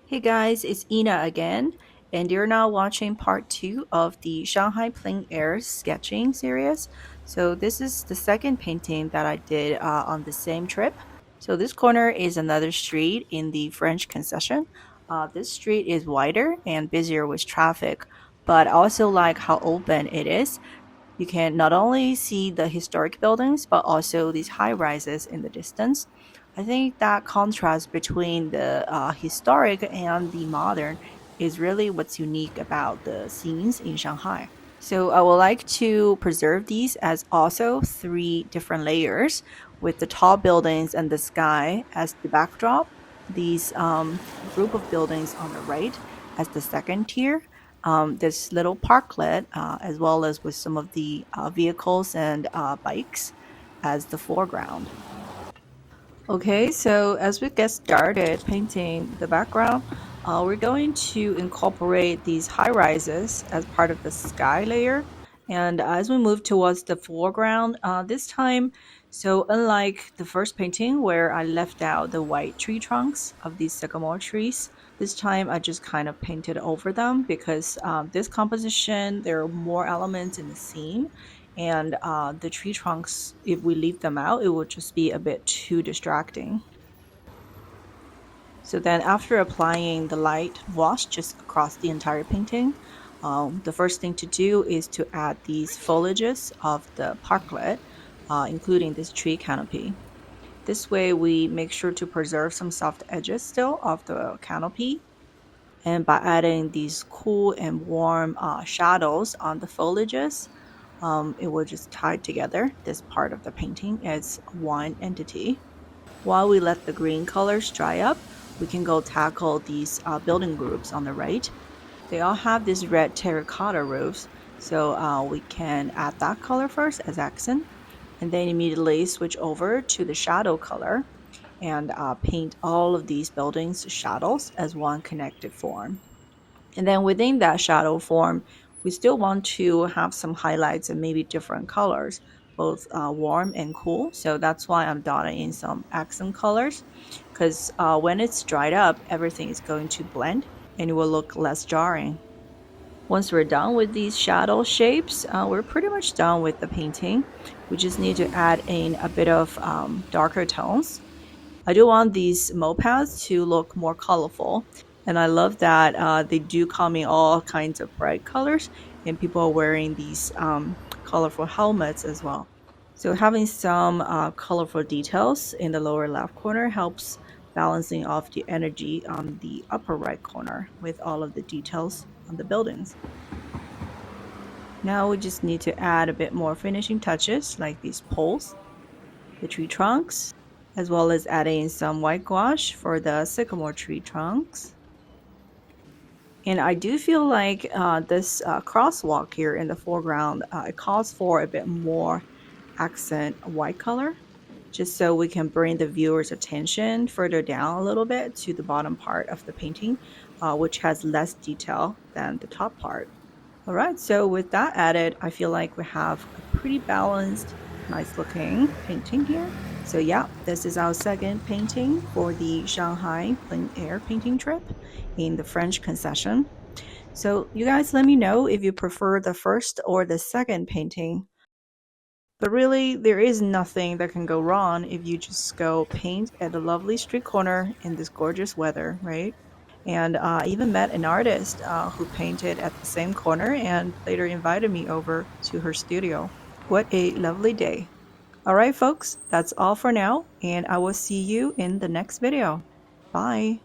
Hey guys, it's Ina again, and you're now watching part 2 of the Shanghai Plein Air sketching series. So this is the second painting that I did on the same trip. So this corner is another street in the French concession. This street is wider and busier with traffic, but I also like how open it is. You can not only see the historic buildings, but also these high rises in the distance. I think that contrast between the historic and the modern is really what's unique about the scenes in Shanghai. So I would like to preserve these as also three different layers with the tall buildings and the sky as the backdrop, these group of buildings on the right as the second tier, this little parklet, as well as with some of the vehicles and bikes as the foreground. Okay, so as we get started painting the background, we're going to incorporate these high rises as part of the sky layer. And as we move towards the foreground, this time, so unlike the first painting where I left out the white tree trunks of these sycamore trees, this time I just kind of painted over them because this composition, there are more elements in the scene, and the tree trunks, if we leave them out, it would just be a bit too distracting. So then after applying the light wash just across the entire painting, the first thing to do is to add these foliages of the parklet, including this tree canopy. This way we make sure to preserve some soft edges still of the canopy. And by adding these cool and warm shadows on the foliages, it will just tie together this part of the painting as one entity. While we let the green colors dry up, we can go tackle these building groups on the right. They all have these red terracotta roofs, so we can add that color first as accent, and then immediately switch over to the shadow color and paint all of these buildings shadows as one connected form. And then within that shadow form, we still want to have some highlights and maybe different colors, both warm and cool. So that's why I'm dotting in some accent colors, because when it's dried up, everything is going to blend and it will look less jarring. Once we're done with these shadow shapes, we're pretty much done with the painting. We just need to add in a bit of darker tones. I do want these mopeds to look more colorful, and I love that they do come in all kinds of bright colors, and people are wearing these colorful helmets as well. So having some colorful details in the lower left corner helps balancing off the energy on the upper right corner with all of the details on the buildings. Now we just need to add a bit more finishing touches like these poles, the tree trunks, as well as adding some white gouache for the sycamore tree trunks. And I do feel like this crosswalk here in the foreground, it calls for a bit more accent white color, just so we can bring the viewer's attention further down a little bit to the bottom part of the painting, which has less detail than the top part. All right, so with that added, I feel like we have a pretty balanced, nice looking painting here. So yeah, this is our second painting for the Shanghai Plein Air painting trip in the French concession. So you guys let me know if you prefer the first or the second painting. But really, there is nothing that can go wrong if you just go paint at a lovely street corner in this gorgeous weather, right? And I even met an artist who painted at the same corner and later invited me over to her studio. What a lovely day. All right, folks, that's all for now, and I will see you in the next video. Bye.